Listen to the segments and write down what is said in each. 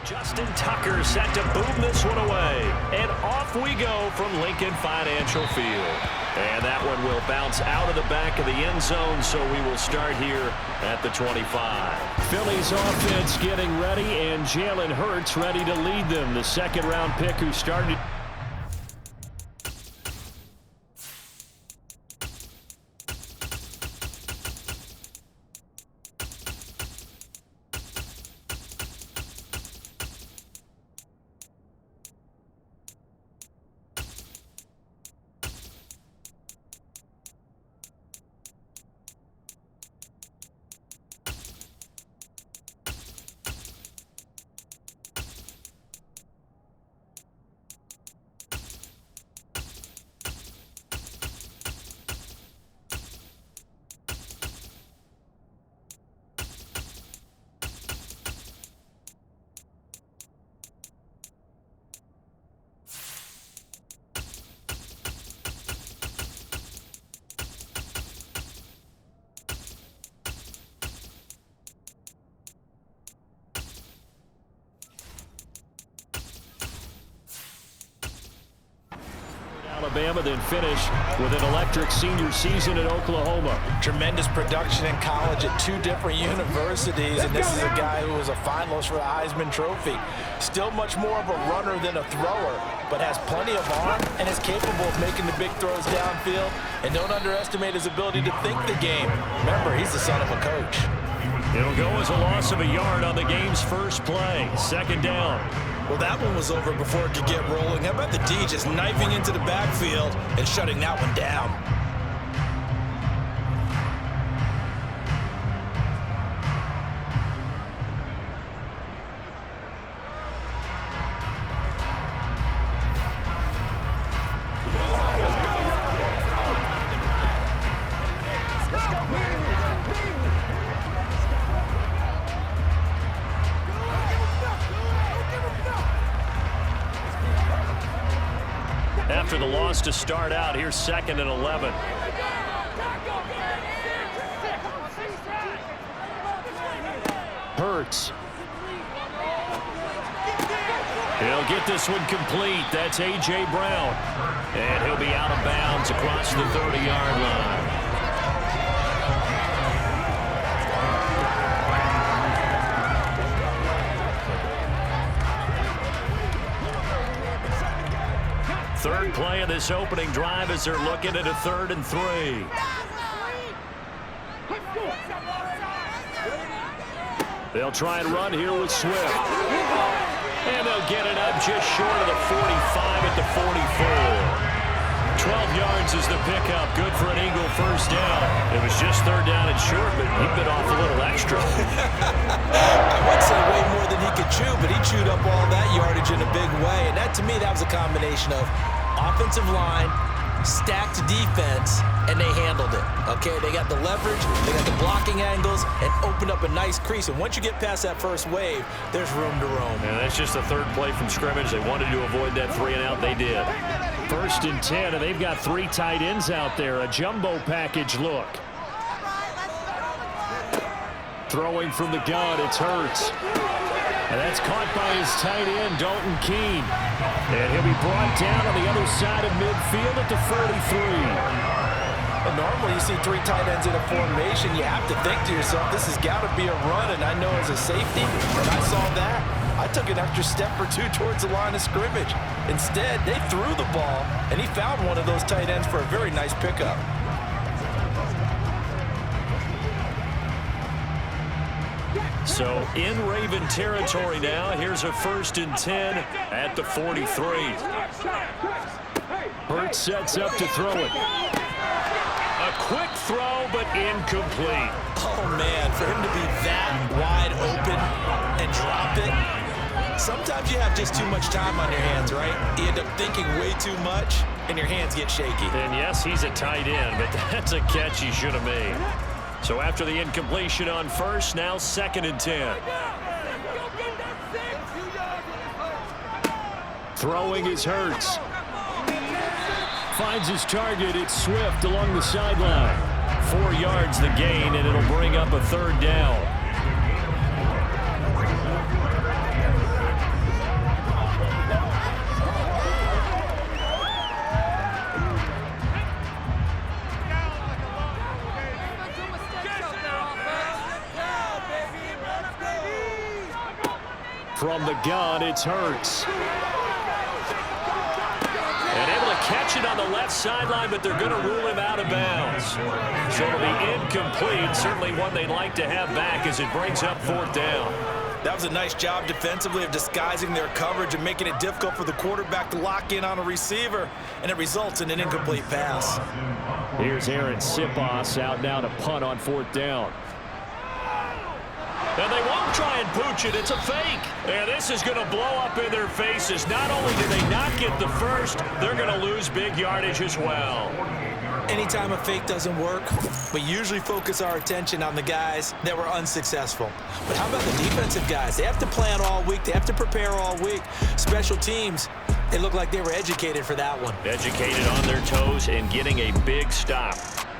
Justin Tucker set to boom this one away. And off we go from Lincoln Financial Field. And that one will bounce out of the back of the end zone, so we will start here at the 25. Phillies offense getting ready, and Jalen Hurts ready to lead them. The second-round pick who started... Alabama, then finish with an electric senior season at Oklahoma. Tremendous production in college at two different universities, and this is a guy who was a finalist for the Heisman Trophy. Still much more of a runner than a thrower, but has plenty of arm and is capable of making the big throws downfield. And don't underestimate his ability to think the game. Remember, he's the son of a coach. It'll go as a loss of a yard on the game's first play. Second down. Well, that one was over before it could get rolling. How about the D just knifing into the backfield and shutting that one down? After the loss to start out, here's 2nd and 11. Hurts. He'll get this one complete. That's A.J. Brown. And he'll be out of bounds across the 30-yard line. Third play of this opening drive as they're looking at a 3rd and 3. They'll try and run here with Swift. And they'll get it up just short of the 45 at the 44. 12 yards is the pickup. Good for an Eagle first down. It was just 3rd down and short, but he bit off a little extra. I would say way more than he could chew, but he chewed up all that yardage in a big way. And that, to me, that was a combination of offensive line, stacked defense, and they handled it. Okay, they got the leverage, they got the blocking angles, and opened up a nice crease. And once you get past that first wave, there's room to roam. And that's just the 3rd play from scrimmage. They wanted to avoid that 3-and-out. They did. 1st and 10, and they've got 3 tight ends out there. A jumbo package look. Throwing from the gun, it's Hurts. And that's caught by his tight end, Dalton Keene. And he'll be brought down on the other side of midfield at the 43. Well, normally you see 3 tight ends in a formation, you have to think to yourself, this has got to be a run. And I know as a safety, when I saw that, I took an extra step or 2 towards the line of scrimmage. Instead, they threw the ball, and he found one of those tight ends for a very nice pickup. So in Raven territory now. Here's a 1st and 10 at the 43. Hurts sets up to throw it. A quick throw, but incomplete. Oh, man, for him to be that wide open and drop it. Sometimes you have just too much time on your hands, right? You end up thinking way too much, and your hands get shaky. And yes, he's a tight end, but that's a catch he should have made. So after the incompletion on 1st, now 2nd and 10. Throwing is Hurts. Finds his target. It's Swift along the sideline. 4 yards the gain, and it'll bring up a 3rd down. From the gun, it's Hurts. And able to catch it on the left sideline, but they're going to rule him out of bounds. So it'll be incomplete. Certainly one they'd like to have back as it brings up 4th down. That was a nice job defensively of disguising their coverage and making it difficult for the quarterback to lock in on a receiver, and it results in an incomplete pass. Here's Aaron Sipos out now to punt on 4th down. And they won't try and pooch it. It's a fake. And this is going to blow up in their faces. Not only do they not get the first, they're going to lose big yardage as well. Anytime a fake doesn't work, we usually focus our attention on the guys that were unsuccessful. But how about the defensive guys? They have to plan all week. They have to prepare all week. Special teams, it looked like they were educated for that one. Educated on their toes and getting a big stop.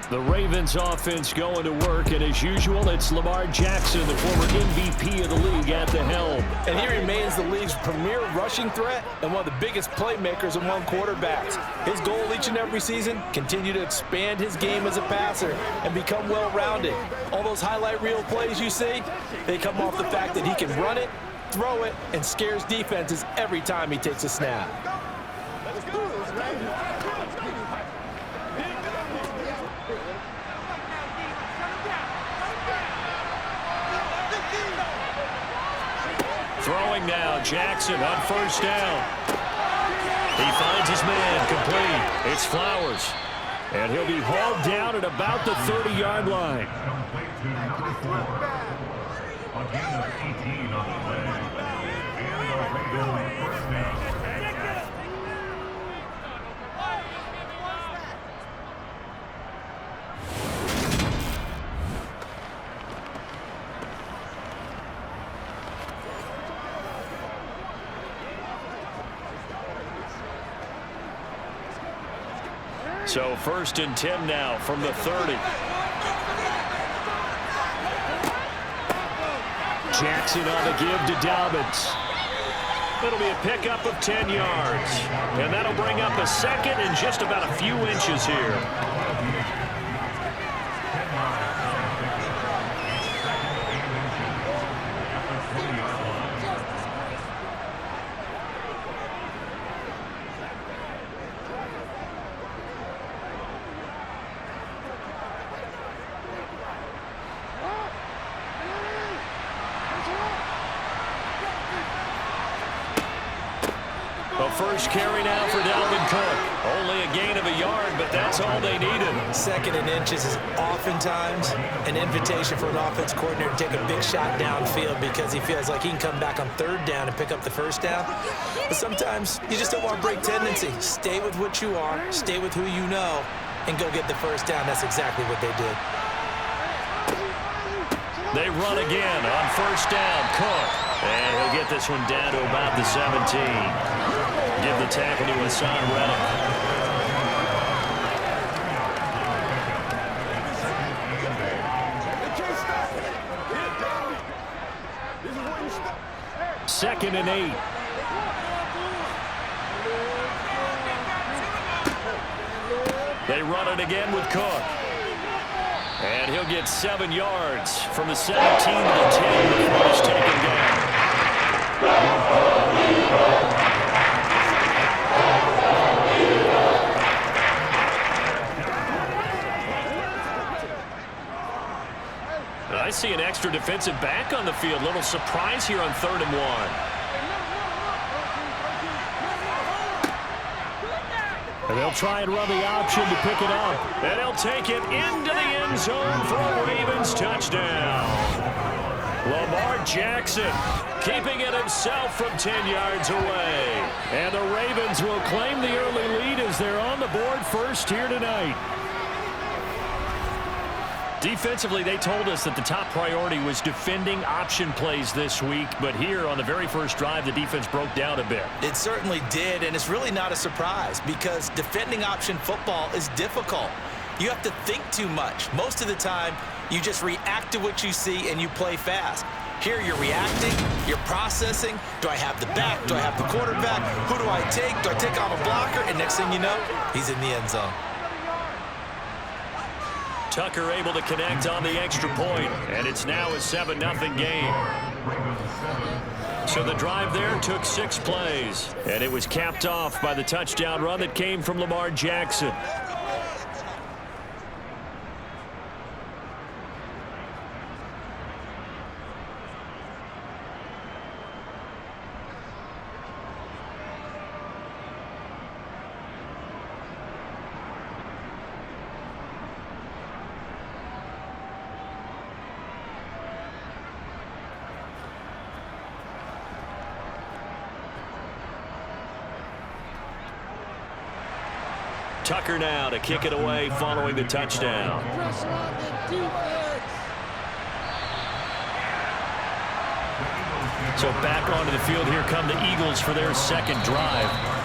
The Ravens offense going to work, and as usual, it's Lamar Jackson, the former MVP of the league, at the helm. And he remains the league's premier rushing threat and one of the biggest playmakers among quarterbacks. His goal each and every season, continue to expand his game as a passer and become well-rounded. All those highlight reel plays you see, they come off the fact that he can run it, throw it, and scares defenses every time he takes a snap. Throwing now, Jackson on 1st down. He finds his man, complete. It's Flowers. And he'll be hauled down at about the 30-yard line. So 1st and 10 now from the 30. Jackson on the give to Dobbins. It'll be a pickup of 10 yards. And that'll bring up a 2nd and just about a few inches here. The first carry now for Dalvin Cook. Only a gain of a yard, but that's all they needed. 2nd and inches is oftentimes an invitation for an offense coordinator to take a big shot downfield because he feels like he can come back on 3rd down and pick up the 1st down. But sometimes you just don't want to break tendency. Stay with what you are, stay with who you know, and go get the 1st down. That's exactly what they did. They run again on 1st down. Cook. And he'll get this one down to about the 17. Give the tackle to Hassan Reddick. Second and 8. They run it again with Cook. And he'll get 7 yards from the 17 to the 10 before he's taken down. I see an extra defensive back on the field. Little surprise here on 3rd and 1. And they'll try and run the option to pick it up. And he'll take it into the end zone for a Ravens touchdown. Lamar Jackson keeping it himself from 10 yards away. And the Ravens will claim the early lead as they're on the board first here tonight. Defensively, they told us that the top priority was defending option plays this week, but here on the very first drive, the defense broke down a bit. It certainly did, and it's really not a surprise because defending option football is difficult. You have to think too much. Most of the time, you just react to what you see and you play fast. Here you're reacting, you're processing. Do I have the back? Do I have the quarterback? Who do I take? Do I take on a blocker? And next thing you know, he's in the end zone. Tucker able to connect on the extra point, and it's now a 7-0 game. So the drive there took 6 plays, and it was capped off by the touchdown run that came from Lamar Jackson. Tucker now to kick it away following the touchdown. Pressure on the defense. So back onto the field, here come the Eagles for their second drive.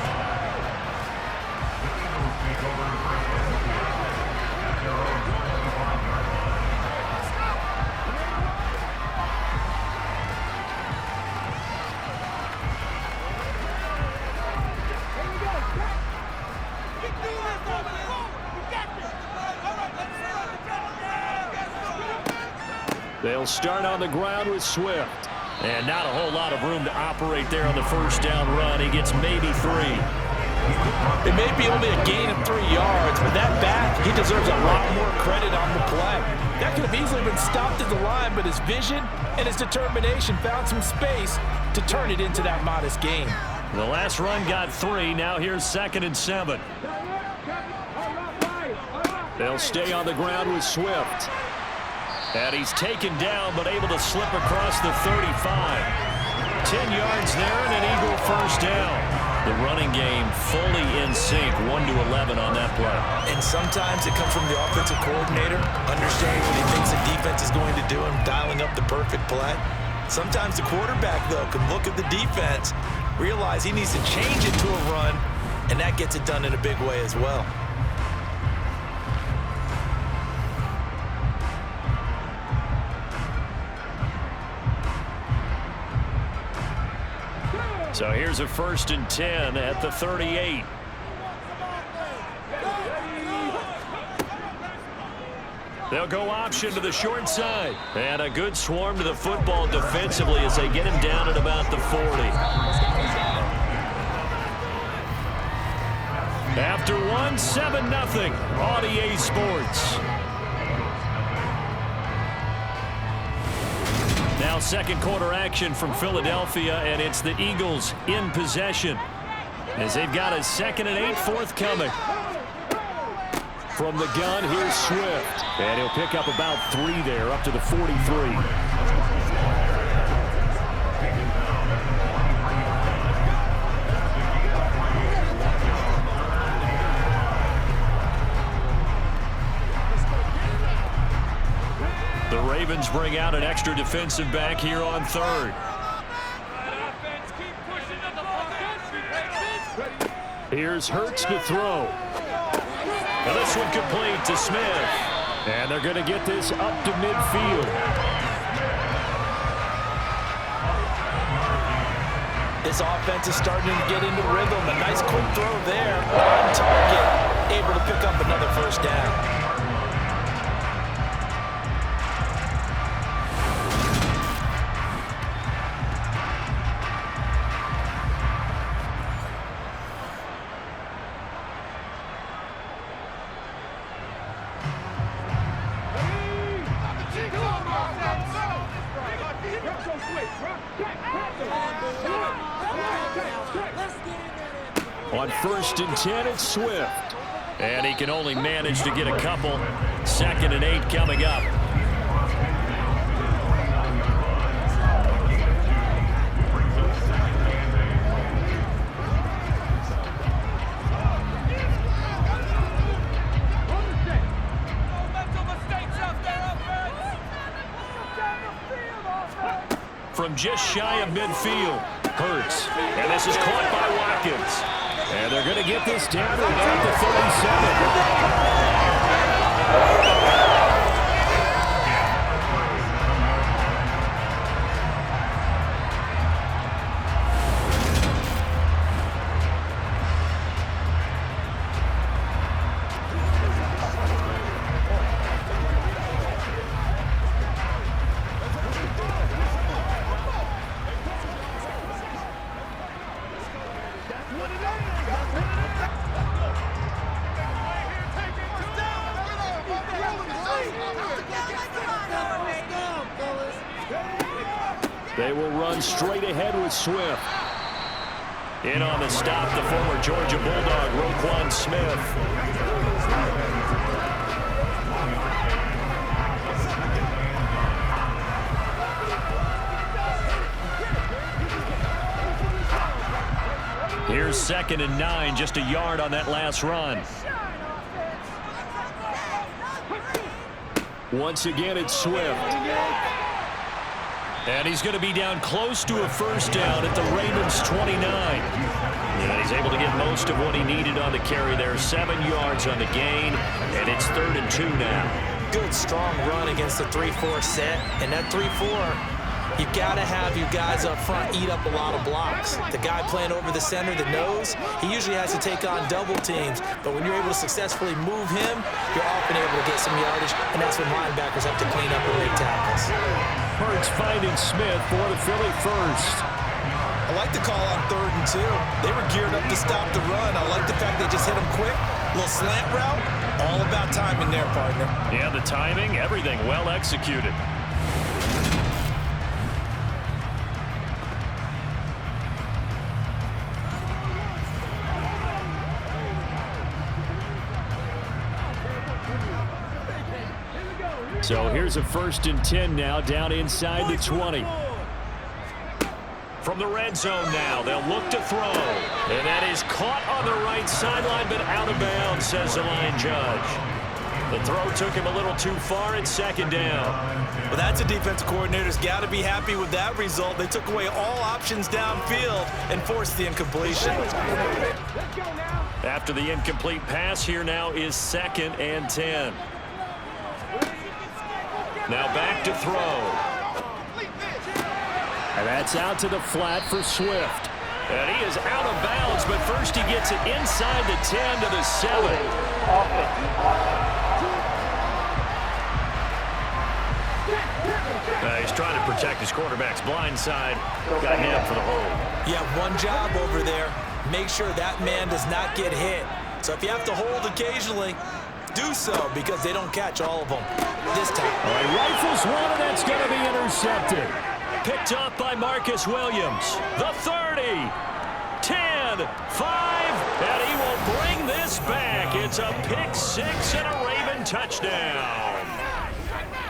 They'll start on the ground with Swift. And not a whole lot of room to operate there on the first down run. He gets maybe 3. It may be only a gain of 3 yards, but that back, he deserves a lot more credit on the play. That could have easily been stopped at the line, but his vision and his determination found some space to turn it into that modest gain. The last run got 3. Now here's 2nd and 7. They'll stay on the ground with Swift. And he's taken down, but able to slip across the 35. 10 yards there and an Eagle first down. The running game fully in sync, 1-11 on that play. And sometimes it comes from the offensive coordinator, understanding what he thinks the defense is going to do and dialing up the perfect play. Sometimes the quarterback, though, can look at the defense, realize he needs to change it to a run, and that gets it done in a big way as well. So here's a 1st and 10 at the 38. They'll go option to the short side. And a good swarm to the football defensively as they get him down at about the 40. After 1, 7-0, Audier Sports. Now second quarter action from Philadelphia, and it's the Eagles in possession as they've got a 2nd and 8 forthcoming. From the gun, here's Swift, and he'll pick up about 3 there, up to the 43. The Ravens bring out an extra defensive back here on 3rd. Here's Hurts to throw. Now this one complete to Smith. And they're going to get this up to midfield. This offense is starting to get into rhythm. A nice quick throw there on target, able to pick up another first down. On 1st and 10, it's Swift. And he can only manage to get a couple. 2nd and 8 coming up. From just shy of midfield, Hurts. And this is caught by Watkins. And they're going to get this down to about the 37. They will run straight ahead with Swift. In on the stop, the former Georgia Bulldog, Roquan Smith. Here's 2nd and 9, just a yard on that last run. Once again, it's Swift. And he's going to be down close to a first down at the Ravens' 29. And he's able to get most of what he needed on the carry there. 7 yards on the gain, and it's 3rd and 2 now. Good, strong run against the 3-4 set. And that 3-4, you got to have your guys up front eat up a lot of blocks. The guy playing over the center, the nose, he usually has to take on double teams. But when you're able to successfully move him, you're often able to get some yardage, and that's when linebackers have to clean up and make tackles. Hurts finding Smith for the Philly first. I like the call on 3rd and 2. They were geared up to stop the run. I like the fact they just hit him quick. Little slant route. All about timing there, partner. Yeah, the timing, everything well executed. So here's a 1st and 10 now, down inside the 20. From the red zone now, they'll look to throw. And that is caught on the right sideline, but out of bounds, says the line judge. The throw took him a little too far. It's 2nd down. Well, that's a defensive coordinator's got to be happy with that result. They took away all options downfield and forced the incompletion. After the incomplete pass, here now is 2nd and 10. Now back to throw. And that's out to the flat for Swift. And he is out of bounds, but first he gets it inside the 10 to the 7. He's trying to protect his quarterback's blind side. Got him for the hold. Yeah, one job over there. Make sure that man does not get hit. So if you have to hold occasionally, do so, because they don't catch all of them this time. All right, rifles one, and that's going to be intercepted. Picked up by Marcus Williams. The 30, 10, 5, and he will bring this back. It's a pick 6 and a Raven touchdown.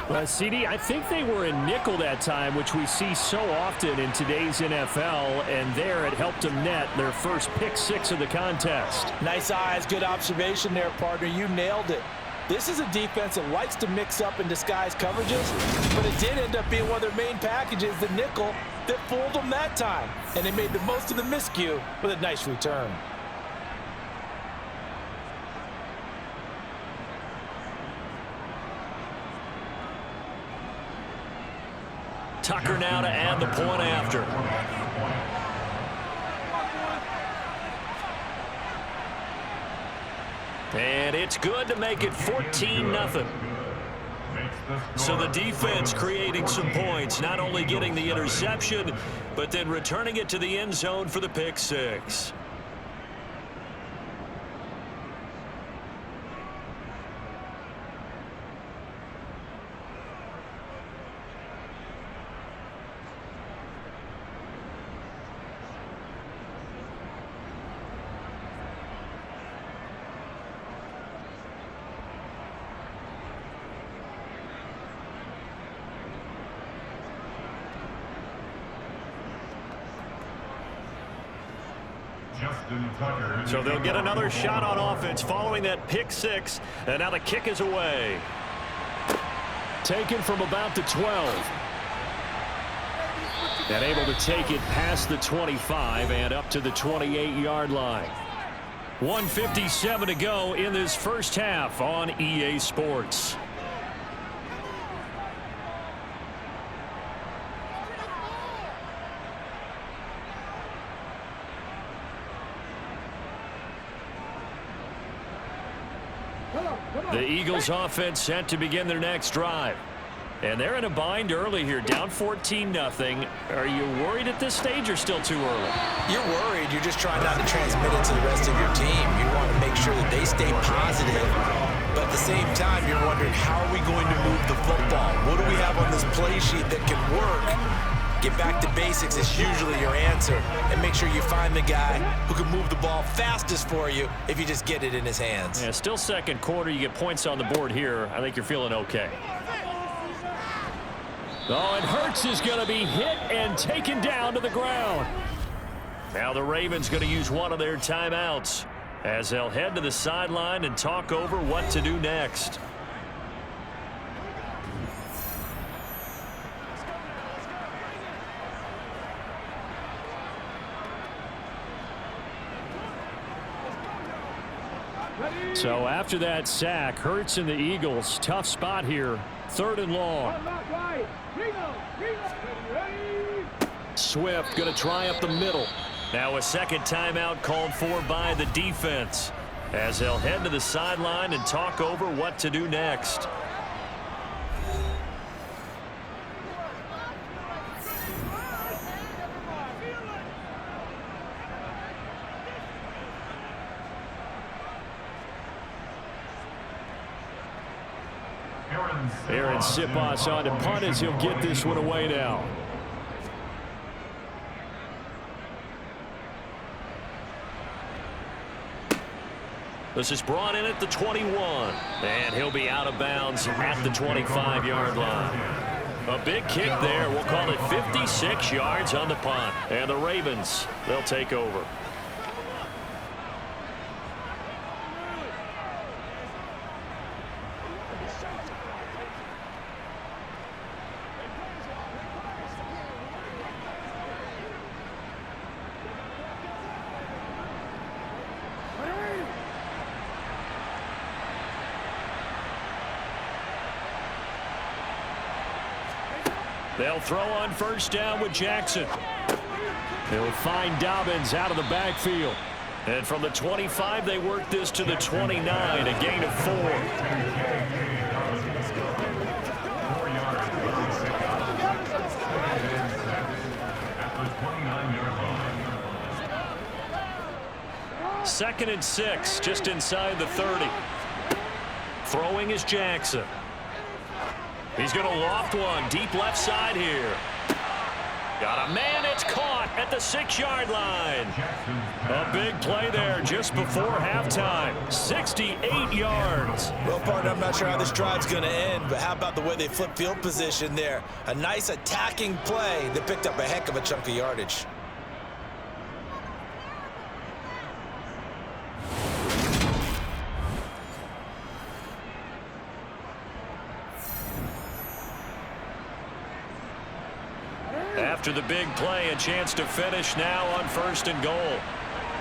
Well, CD, I think they were in nickel that time, which we see so often in today's NFL, and there it helped them net their first pick 6 of the contest. Nice eyes, good observation there, partner. You nailed it. This is a defense that likes to mix up and disguise coverages, but it did end up being one of their main packages, the nickel, that fooled them that time. And they made the most of the miscue with a nice return. Tucker now to add the point after. And it's good to make it 14-0. So the defense creating some points, not only getting the interception, but then returning it to the end zone for the pick 6. So they'll get another shot on offense following that pick 6, and now the kick is away. Taken from about the 12. And able to take it past the 25 and up to the 28-yard line. 1:57 to go in this first half on EA Sports. The Eagles offense set to begin their next drive. And they're in a bind early here, down 14-0. Are you worried at this stage or still too early? You're worried. You're just trying not to transmit it to the rest of your team. You want to make sure that they stay positive. But at the same time, you're wondering, how are we going to move the football? What do we have on this play sheet that can work? Get back to basics is usually your answer, and make sure you find the guy who can move the ball fastest for you if you just get it in his hands. Yeah, still second quarter. You get points on the board here. I think you're feeling okay. Oh, and Hurts is going to be hit and taken down to the ground. Now the Ravens going to use one of their timeouts as they'll head to the sideline and talk over what to do next. So after that sack, Hurts and the Eagles, tough spot here. 3rd and long. Swift going to try up the middle. Now a second timeout called for by the defense as they'll head to the sideline and talk over what to do next. Aaron Siposs on to punt as he'll get this one away now. This is brought in at the 21, and he'll be out of bounds at the 25-yard line. A big kick there. We'll call it 56 yards on the punt. And the Ravens, they'll take over. They'll throw on first down with Jackson. They'll find Dobbins out of the backfield. And from the 25, they work this to the 29, a gain of 4. Second and 6, just inside the 30. Throwing is Jackson. He's going to loft one deep left side here. Got a man, it's caught at the 6-yard line. A big play there just before halftime. 68 yards. Well, partner, I'm not sure how this drive's going to end, but how about the way they flip field position there? A nice attacking play that picked up a heck of a chunk of yardage. After the big play, a chance to finish now on 1st and goal.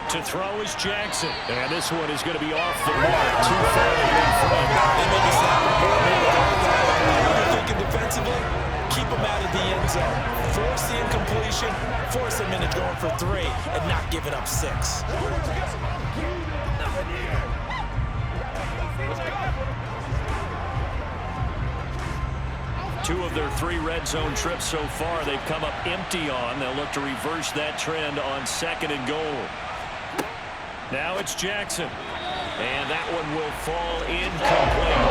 To throw is Jackson. And this one is going to be off the mark. Too far in front. They may be you're thinking defensively, keep them out of the end zone. Force the incompletion, force them into going for 3, and not giving up 6. Two of their 3 red zone trips so far, they've come up empty on. They'll look to reverse that trend on 2nd and goal. Now it's Jackson. And that one will fall incomplete.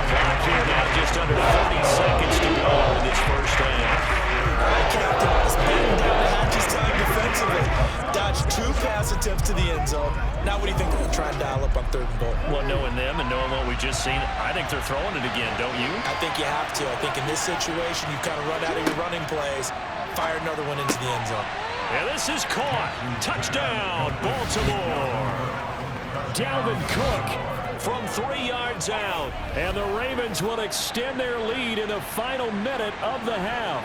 Clock here now just under 30 seconds to go in this first half. All right, Captain, let's batten down the hatches time defensively. Dodge 2 pass attempts to the end zone. Now what do you think they're going to try and dial up on 3rd and goal? Well, knowing them and knowing what we just seen, I think they're throwing it again, don't you? I think you have to. I think in this situation, you kind of run out of your running plays, fire another one into the end zone. And this is caught. Touchdown, Baltimore. Dalvin Cook from 3 yards out. And the Ravens will extend their lead in the final minute of the half.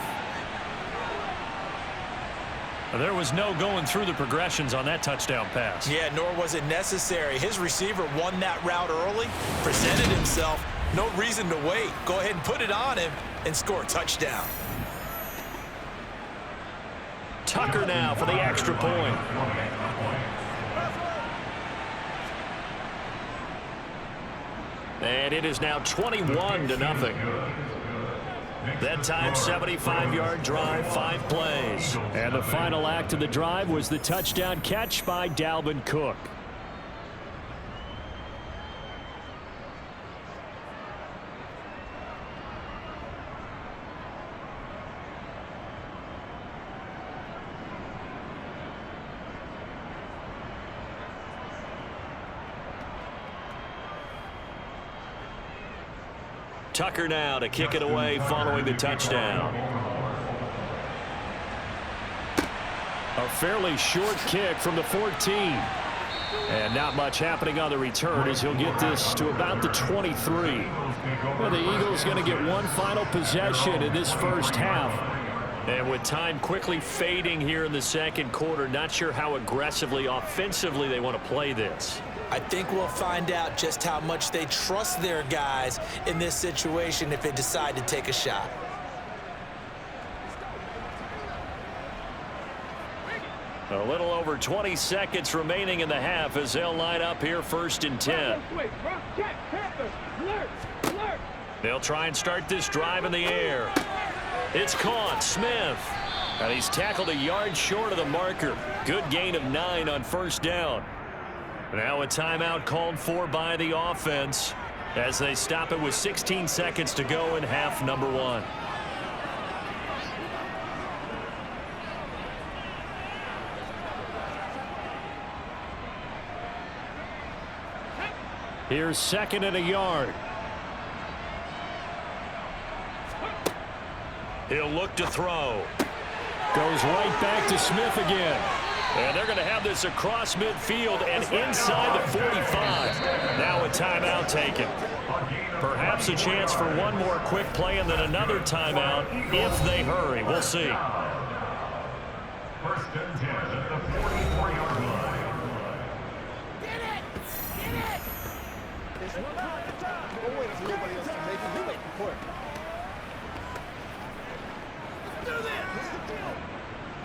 There was no going through the progressions on that touchdown pass. Yeah, nor was it necessary. His receiver won that route early, presented himself. No reason to wait. Go ahead and put it on him and score a touchdown. Tucker now for the extra point. And it is now 21-0. That time, 75-yard drive, 5 plays. And the final act of the drive was the touchdown catch by Dalvin Cook. Tucker now to kick it away following the touchdown. A fairly short kick from the 14. And not much happening on the return as he'll get this to about the 23. Well, the Eagles going to get one final possession in this first half. And with time quickly fading here in the second quarter, not sure how aggressively, offensively they want to play this. I think we'll find out just how much they trust their guys in this situation if they decide to take a shot. A little over 20 seconds remaining in the half as they'll line up here 1st and 10. They'll try and start this drive in the air. It's caught. Smith. And he's tackled a yard short of the marker. Good gain of 9 on 1st down. Now a timeout called for by the offense as they stop it with 16 seconds to go in half number 1. Here's 2nd and a yard. He'll look to throw. Goes right back to Smith again. And they're going to have this across midfield and inside the 45. Now a timeout taken. Perhaps a chance for one more quick play and then another timeout if they hurry. We'll see. 1st and 10 at the 44-yard line.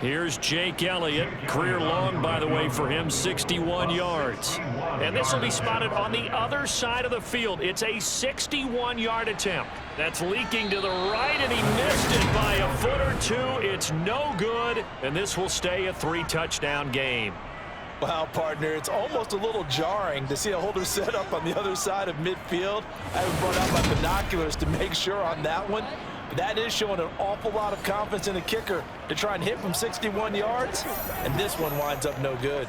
Here's Jake Elliott. Career long, by the way, for him, 61 yards. And this will be spotted on the other side of the field. It's a 61-yard attempt. That's leaking to the right, and he missed it by a foot or two. It's no good, and this will stay a 3-touchdown game. Wow, partner, it's almost a little jarring to see a holder set up on the other side of midfield. I haven't brought out my binoculars to make sure on that one. But that is showing an awful lot of confidence in the kicker to try and hit from 61 yards. And this one winds up no good.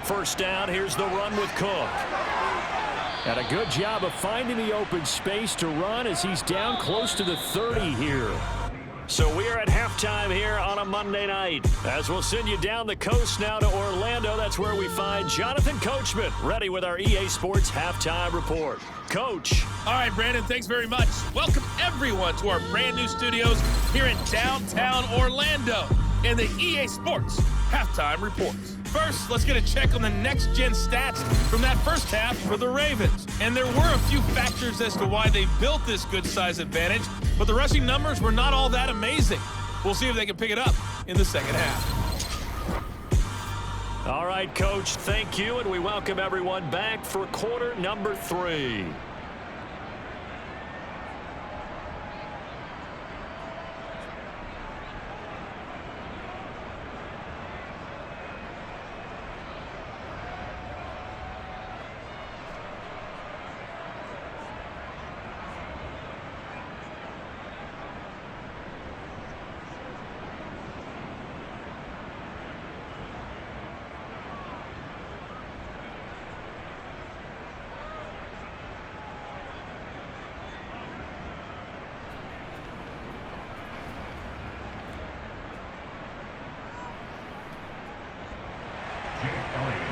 First down, here's the run with Cook. And a good job of finding the open space to run as he's down close to the 30 here. So we are at halftime here on a Monday night. As we'll send you down the coast now to Orlando, that's where we find Jonathan Coachman, ready with our EA Sports Halftime Report. Coach. All right, Brandon, thanks very much. Welcome, everyone, to our brand new studios here in downtown Orlando in the EA Sports Halftime Report. First, let's get a check on the next-gen stats from that first half for the Ravens. And there were a few factors as to why they built this good-size advantage, but the rushing numbers were not all that amazing. We'll see if they can pick it up in the second half. All right, Coach, thank you, and we welcome everyone back for quarter number 3.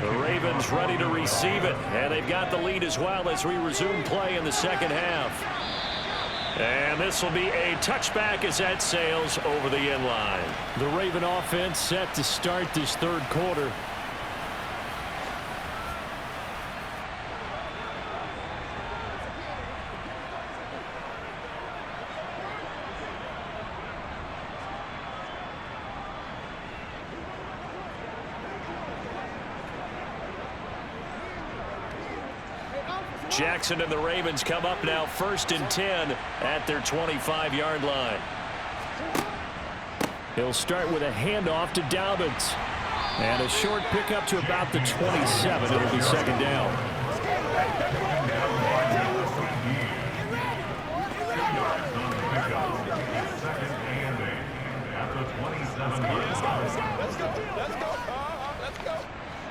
The Ravens ready to receive it, and they've got the lead as well as we resume play in the second half. And this will be a touchback as that sails over the end line. The Raven offense set to start this third quarter. Jackson and the Ravens come up now 1st and 10 at their 25-yard line. He'll start with a handoff to Dobbins. And a short pickup to about the 27. It'll be second down.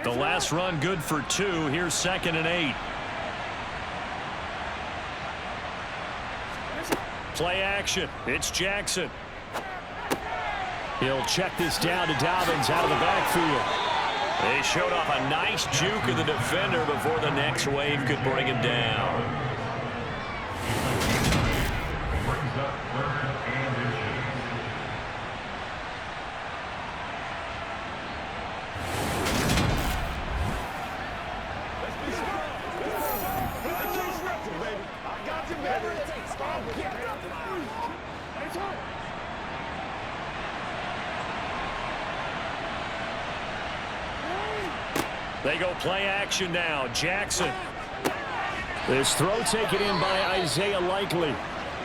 The last run good for 2. Here's 2nd and 8. Play action. It's Jackson. He'll check this down to Dobbins out of the backfield. They showed off a nice juke of the defender before the next wave could bring him down. They go play action now. Jackson. This throw taken in by Isaiah Likely.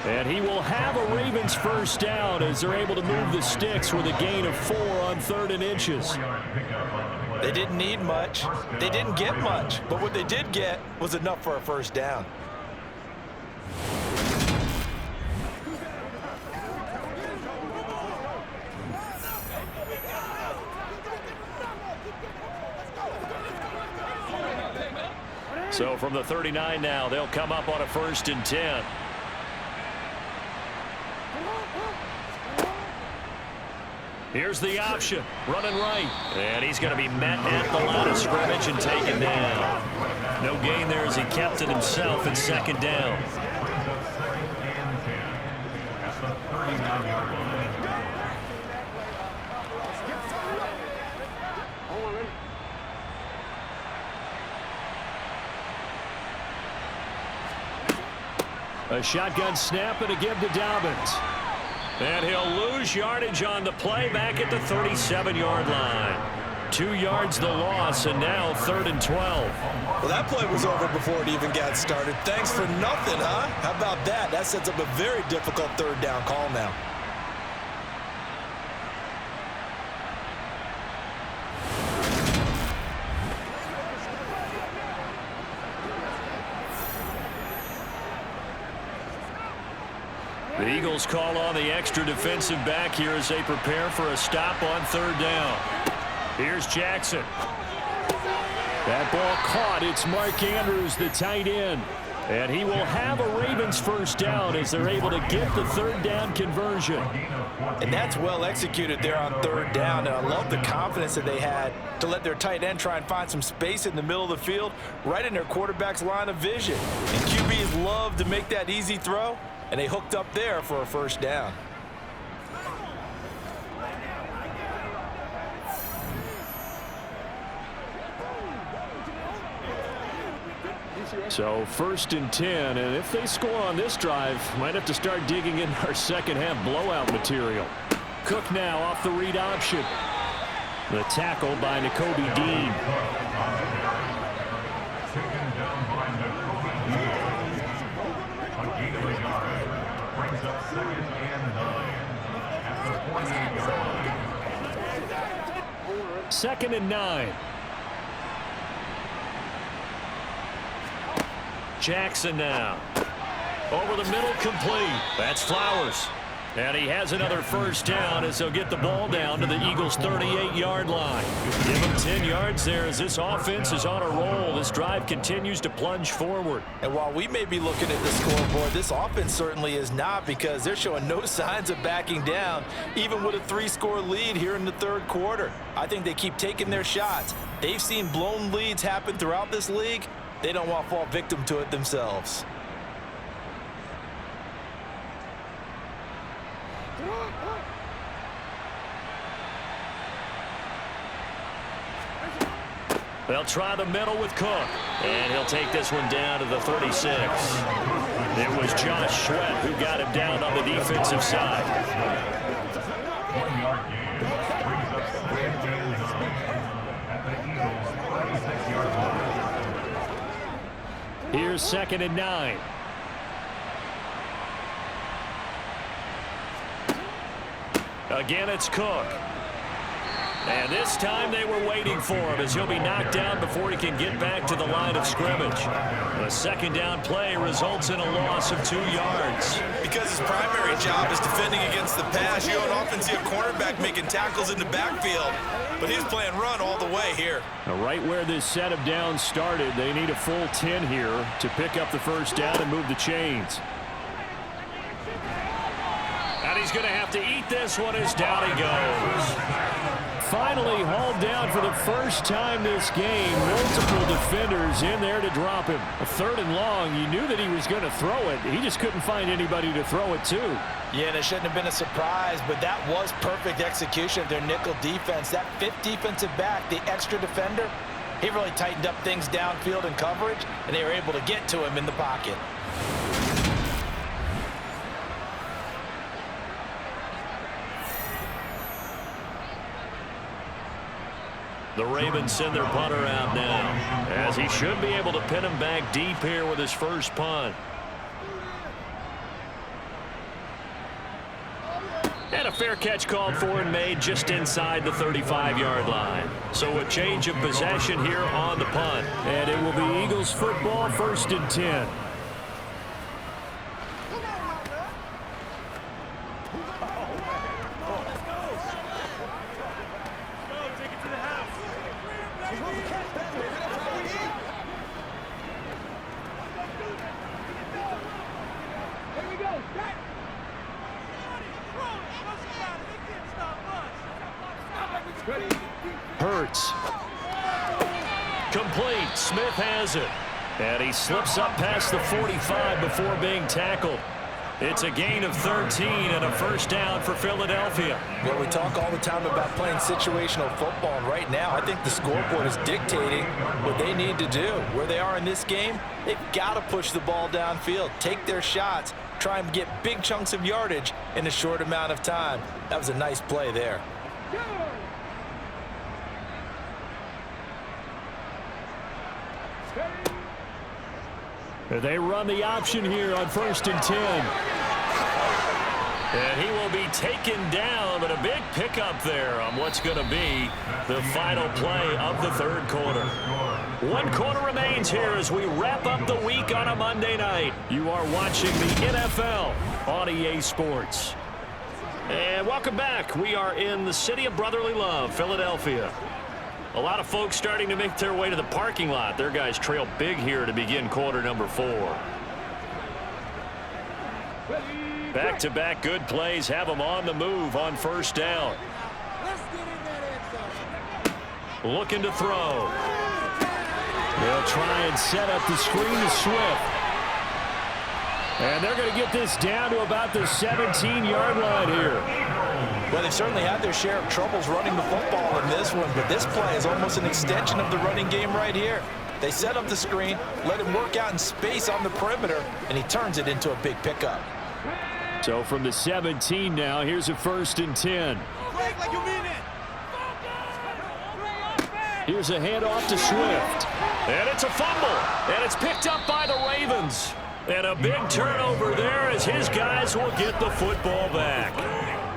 And he will have a Ravens first down as they're able to move the sticks with a gain of 4 on 3rd and inches. They didn't need much. They didn't get much. But what they did get was enough for a first down. So from the 39 now, they'll come up on a 1st and 10. Here's the option, running right. And he's going to be met at the line of scrimmage and taken down. No gain there as he kept it himself at 2nd down. A shotgun snap and a give to Dobbins. And he'll lose yardage on the play back at the 37-yard line. 2 yards the loss, and now 3rd and 12. Well, that play was over before it even got started. Thanks for nothing, huh? How about that? That sets up a very difficult 3rd down call now. The Eagles call on the extra defensive back here as they prepare for a stop on 3rd down. Here's Jackson. That ball caught. It's Mark Andrews, the tight end. And he will have a Ravens first down as they're able to get the 3rd down conversion. And that's well executed there on 3rd down. And I love the confidence that they had to let their tight end try and find some space in the middle of the field, right in their quarterback's line of vision. And QBs love to make that easy throw. And they hooked up there for a first down. So 1st and 10, and if they score on this drive, might have to start digging in our second half blowout material. Cook now off the read option. The tackle by Nakobe Dean. Brings up 2nd and 9 at the 28-yard line. 2nd and 9. Jackson now. Over the middle, complete. That's Flowers. And he has another first down as they'll get the ball down to the Eagles' 38-yard line. Give him 10 yards there as this offense is on a roll. This drive continues to plunge forward. And while we may be looking at the scoreboard, this offense certainly is not, because they're showing no signs of backing down, even with a 3-score lead here in the 3rd quarter. I think they keep taking their shots. They've seen blown leads happen throughout this league. They don't want to fall victim to it themselves. They'll try the middle with Cook, and he'll take this one down to the 36. It was Josh Sweat who got him down on the defensive side. 1-yard gain. Brings up 2nd and 9 at the Eagles' 36-yard line. Here's 2nd and 9. Again, it's Cook. And this time they were waiting for him as he'll be knocked down before he can get back to the line of scrimmage. A second down play results in a loss of 2 yards. Because his primary job is defending against the pass, you don't often see a cornerback making tackles in the backfield. But he's playing run all the way here. Now, right where this set of downs started, they need a full 10 here to pick up the first down and move the chains. And he's going to have to eat this one as down he goes. Finally hauled down for the first time this game. Multiple defenders in there to drop him. A 3rd and long. You knew that he was going to throw it. He just couldn't find anybody to throw it to. Yeah, and it shouldn't have been a surprise, but that was perfect execution of their nickel defense. That 5th defensive back, the extra defender, he really tightened up things downfield in coverage, and they were able to get to him in the pocket. The Ravens send their punter out now, as he should be able to pin him back deep here with his first punt. And a fair catch called for and made just inside the 35-yard line. So a change of possession here on the punt. And it will be Eagles football, 1st and 10. Hurts. Complete. Smith has it. And he slips up past the 45 before being tackled. It's a gain of 13 and a first down for Philadelphia. Well, we talk all the time about playing situational football, and right now I think the scoreboard is dictating what they need to do. Where they are in this game, they've got to push the ball downfield, take their shots, try and get big chunks of yardage in a short amount of time. That was a nice play there. They run the option here on 1st and 10. And he will be taken down, but a big pickup there on what's going to be the final play of the 3rd quarter. 1 quarter remains here as we wrap up the week on a Monday night. You are watching the NFL on EA Sports. And welcome back. We are in the city of brotherly love, Philadelphia. A lot of folks starting to make their way to the parking lot. Their guys trail big here to begin quarter number 4. Back-to-back good plays have them on the move on first down. Looking to throw. They'll try and set up the screen to Swift. And they're going to get this down to about the 17-yard line here. Well, they've certainly had their share of troubles running the football in this one, but this play is almost an extension of the running game right here. They set up the screen, let him work out in space on the perimeter, and he turns it into a big pickup. So from the 17 now, here's a 1st and 10. Here's a handoff to Swift. And it's a fumble, and it's picked up by the Ravens. And a big turnover there as his guys will get the football back.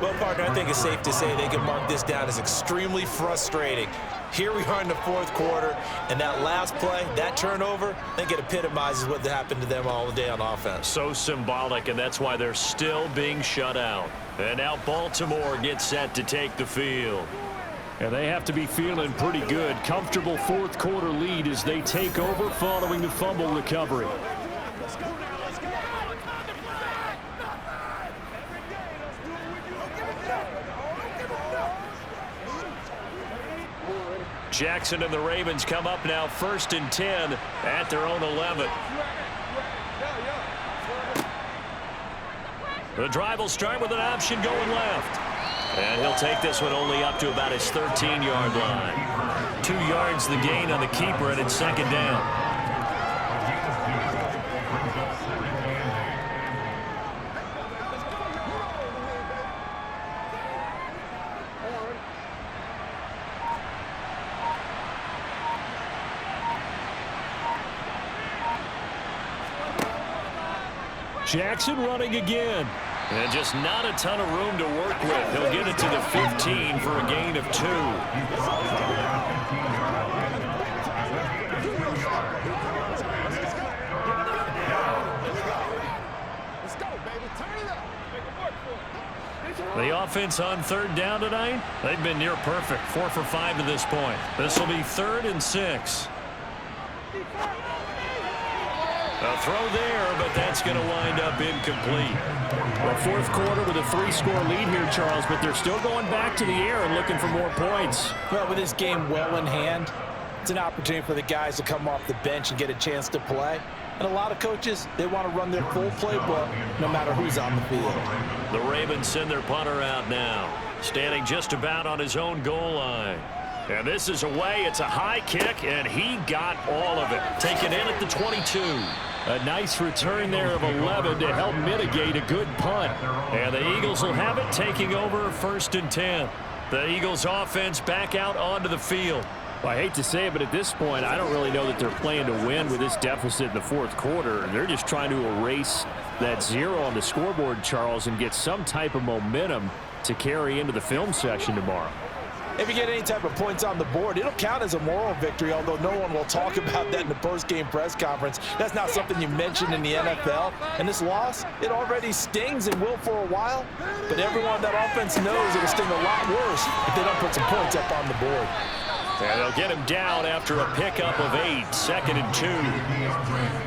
Well, partner, I think it's safe to say they can mark this down as extremely frustrating. Here we are in the 4th quarter, and that last play, that turnover, I think it epitomizes what happened to them all day on offense. So symbolic, and that's why they're still being shut out. And now Baltimore gets set to take the field. And they have to be feeling pretty good. Comfortable 4th quarter lead as they take over following the fumble recovery. Jackson and the Ravens come up now 1st and 10 at their own 11. The drive will start with an option going left. And he'll take this one only up to about his 13-yard line. 2 yards the gain on the keeper, and it's 2nd down. Jackson running again. And just not a ton of room to work with. He'll get it to the 15 for a gain of 2. The offense on 3rd down tonight, they've been near perfect. 4 for 5 to this point. This will be 3rd and 6. A throw there, but that's going to wind up incomplete. Well, 4th quarter with a 3-score lead here, Charles, but they're still going back to the air and looking for more points. Well, with this game well in hand, it's an opportunity for the guys to come off the bench and get a chance to play. And a lot of coaches, they want to run their full playbook no matter who's on the field. The Ravens send their punter out now, standing just about on his own goal line. And this is away. It's a high kick, and he got all of it. Taken in at the 22. A nice return there of 11 to help mitigate a good punt. And the Eagles will have it, taking over 1st and 10. The Eagles offense back out onto the field. Well, I hate to say it, but at this point, I don't really know that they're playing to win with this deficit in the 4th quarter. They're just trying to erase that 0 on the scoreboard, Charles, and get some type of momentum to carry into the film session tomorrow. If you get any type of points on the board, it'll count as a moral victory, although no one will talk about that in the post-game press conference. That's not something you mentioned in the NFL. And this loss, it already stings and will for a while, but everyone on that offense knows it'll sting a lot worse if they don't put some points up on the board. And they'll get him down after a pickup of 8, 2nd and 2.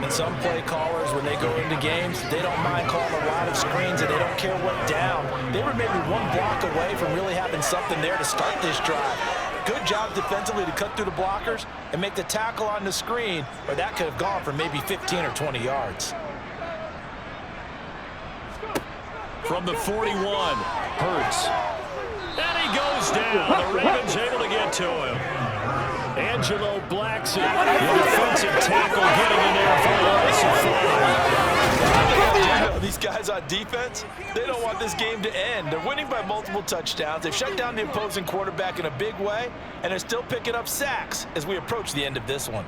And some play callers, when they go into games, they don't mind calling a lot of screens and they don't care what down. They were maybe 1 block away from really having something there to start this drive. Good job defensively to cut through the blockers and make the tackle on the screen, or that could have gone for maybe 15 or 20 yards. From the 41, Hurts. And he goes down. The Ravens able to get to him. Angelo Blackson, the defensive tackle, getting in there for a loss of 5. These guys on defense, they don't want this game to end. They're winning by multiple touchdowns. They've shut down the opposing quarterback in a big way, and they're still picking up sacks as we approach the end of this one.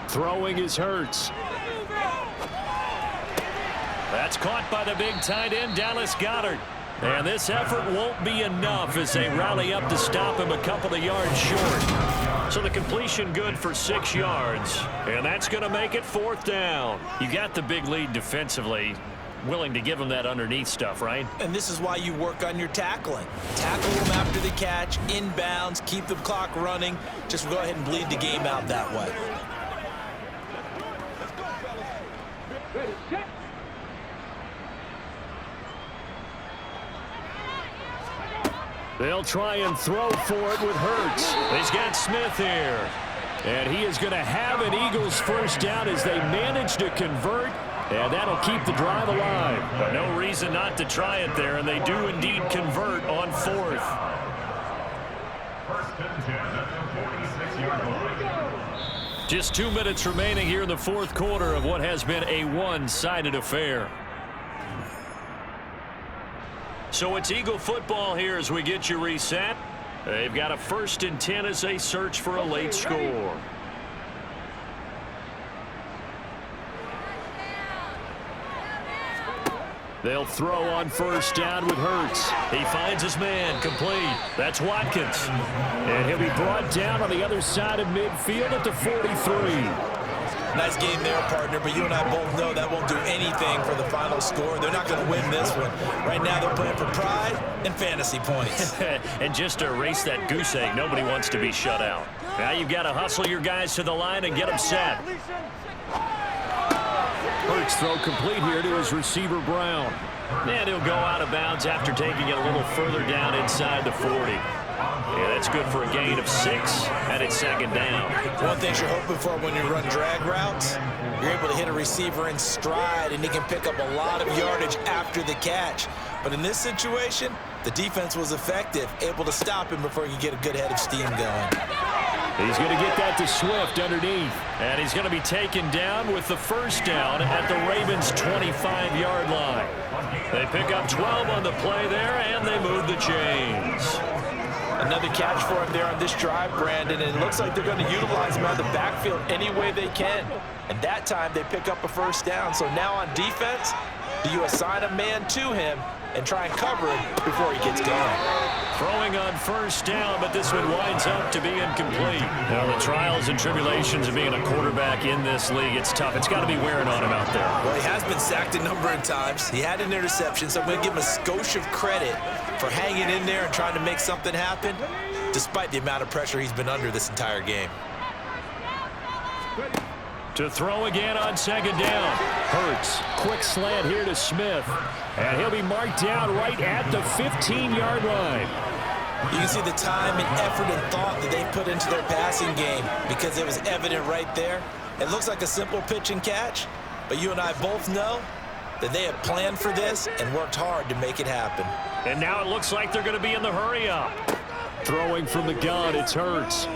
Throwing is Hurts. That's caught by the big tight end, Dallas Goedert. And this effort won't be enough as they rally up to stop him a couple of yards short. So the completion good for 6 yards. And that's going to make it 4th down. You got the big lead defensively. Willing to give him that underneath stuff, right? And this is why you work on your tackling. Tackle them after the catch, inbounds, keep the clock running. Just go ahead and bleed the game out that way. They'll try and throw for it with Hurts. He's got Smith here. And he is going to have an Eagles 1st down as they manage to convert, and that'll keep the drive alive. No reason not to try it there, and they do indeed convert on 4th. 1st and 10 at the 46-yard line. Just 2 minutes remaining here in the 4th quarter of what has been a one-sided affair. So it's Eagle football here as we get you reset. They've got a 1st and 10 as they search for a late score. They'll throw on 1st down with Hurts. He finds his man, complete. That's Watkins. And he'll be brought down on the other side of midfield at the 43. Nice game there, partner, but you and I both know that won't do anything for the final score. They're not going to win this one. Right now they're playing for pride and fantasy points. And just to erase that goose egg, nobody wants to be shut out. Now you've got to hustle your guys to the line and get them set. Hurts throw complete here to his receiver, Brown. And he'll go out of bounds after taking it a little further down inside the 40. Yeah, that's good for a gain of 6, and it's 2nd down. One thing you're hoping for when you run drag routes, you're able to hit a receiver in stride, and he can pick up a lot of yardage after the catch. But in this situation, the defense was effective, able to stop him before he could get a good head of steam going. He's going to get that to Swift underneath. And he's going to be taken down with the first down at the Ravens' 25-yard line. They pick up 12 on the play there, and they move the chains. Another catch for him there on this drive, Brandon, and it looks like they're going to utilize him out of the backfield any way they can. And that time they pick up a first down. So now on defense, do you assign a man to him and try and cover him before he gets going? Throwing on first down, but this one winds up to be incomplete. Now, the trials and tribulations of being a quarterback in this league, it's tough. It's got to be wearing on him out there. Well, he has been sacked a number of times. He had an interception, so I'm going to give him a skosh of credit for hanging in there and trying to make something happen, despite the amount of pressure he's been under this entire game. To throw again on second down. Hurts. Quick slant here to Smith. And he'll be marked down right at the 15-yard line. You can see the time and effort and thought that they put into their passing game because it was evident right there. It looks like a simple pitch and catch, but you and I both know that they have planned for this and worked hard to make it happen. And now it looks like they're going to be in the hurry-up. Throwing from the gun, it's Hurts.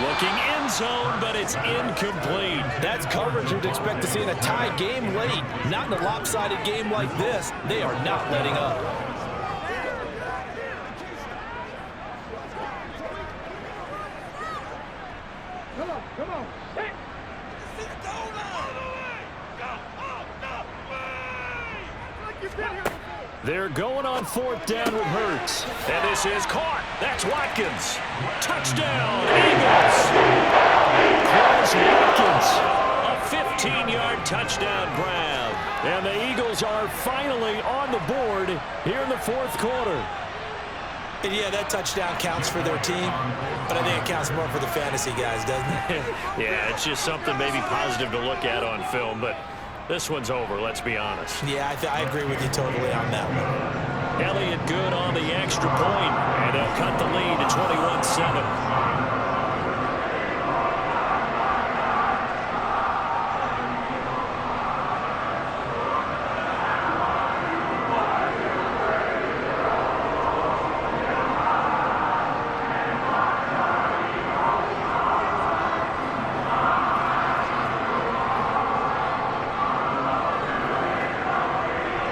Looking end zone, but it's incomplete. That's coverage you'd expect to see in a tie game late. Not in a lopsided game like this. They are not letting up. Come on. Hey. They're going on fourth down with Hurts. And this is caught. That's Watkins. Touchdown, Eagles. Chris Watkins. A 15-yard touchdown grab. And the Eagles are finally on the board here in the fourth quarter. And yeah, that touchdown counts for their team, but I think it counts more for the fantasy guys, doesn't it? Yeah, it's just something maybe positive to look at on film, but this one's over, let's be honest. Yeah, I agree with you totally on that one. Elliott good on the extra point, and they'll cut the lead to 21-7.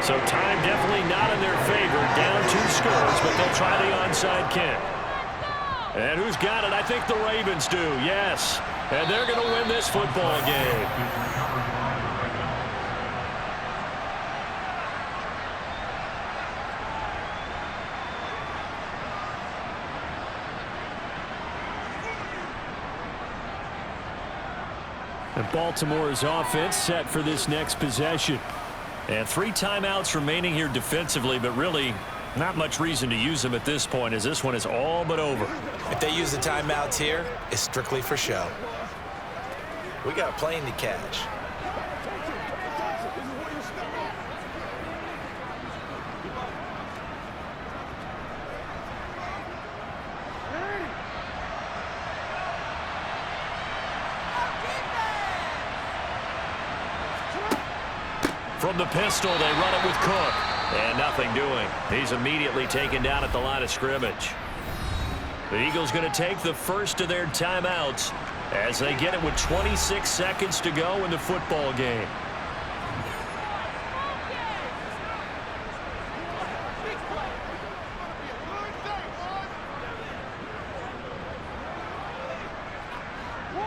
So time definitely not in their favor. Down 2 scores, but they'll try the onside kick. And who's got it? I think the Ravens do, yes. And they're going to win this football game. And Baltimore's offense set for this next possession. And 3 timeouts remaining here defensively, but really not much reason to use them at this point as this one is all but over. If they use the timeouts here, it's strictly for show. We got a plane to catch. From the pistol, they run it with Cook. And nothing doing. He's immediately taken down at the line of scrimmage. The Eagles going to take the first of their timeouts as they get it with 26 seconds to go in the football game.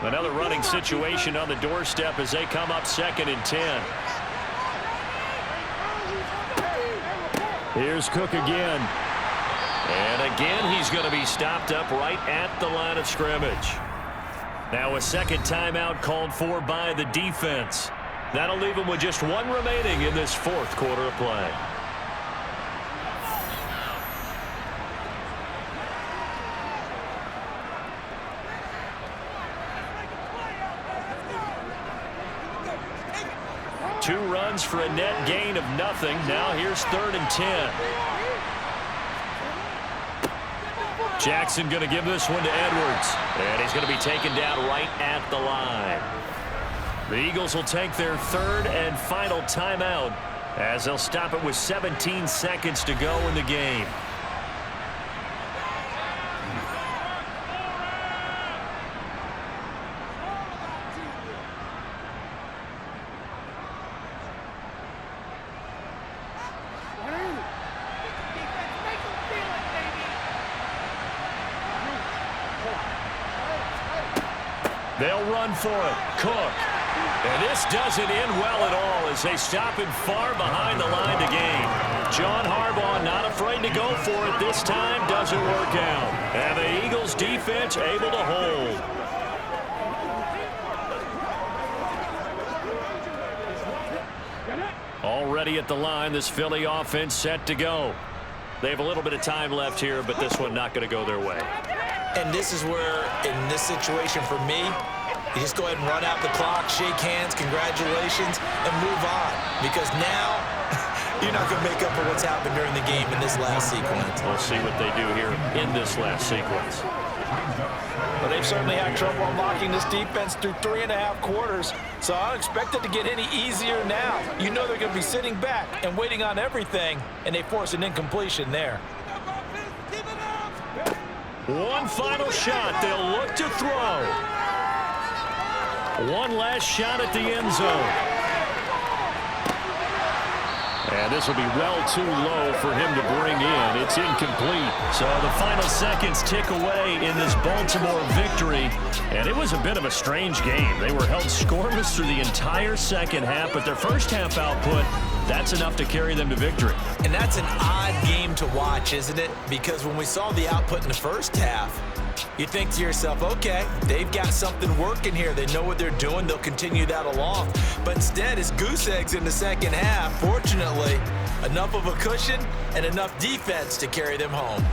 Another running situation on the doorstep as they come up 2nd and 10. Here's Cook again. And again, he's going to be stopped up right at the line of scrimmage. Now a second timeout called for by the defense. That'll leave him with just 1 remaining in this fourth quarter of play. Two runs for a net gain of nothing. Now here's 3rd and 10. Jackson going to give this one to Edwards. And he's going to be taken down right at the line. The Eagles will take their 3rd and final timeout as they'll stop it with 17 seconds to go in the game. They'll run for it. Cook. And this doesn't end well at all as they stop him far behind the line to gain. John Harbaugh not afraid to go for it this time. Doesn't work out. And the Eagles defense able to hold. Already at the line, this Philly offense set to go. They have a little bit of time left here, but this one not going to go their way. And this is where, in this situation for me, you just go ahead and run out the clock, shake hands, congratulations, and move on. Because now, you're not going to make up for what's happened during the game in this last sequence. We'll see what they do here in this last sequence. Well, they've certainly had trouble unlocking this defense through 3.5 quarters, so I don't expect it to get any easier now. You know they're going to be sitting back and waiting on everything, and they force an incompletion there. One final shot. They'll look to throw. One last shot at the end zone. And this will be well too low for him to bring in. It's incomplete. So the final seconds tick away in this Baltimore victory. And it was a bit of a strange game. They were held scoreless through the entire second half, but their first half output, that's enough to carry them to victory. And that's an odd game to watch, isn't it? Because when we saw the output in the first half, you think to yourself, okay, they've got something working here. They know what they're doing. They'll continue that along. But instead, it's goose eggs in the second half. Fortunately, enough of a cushion and enough defense to carry them home.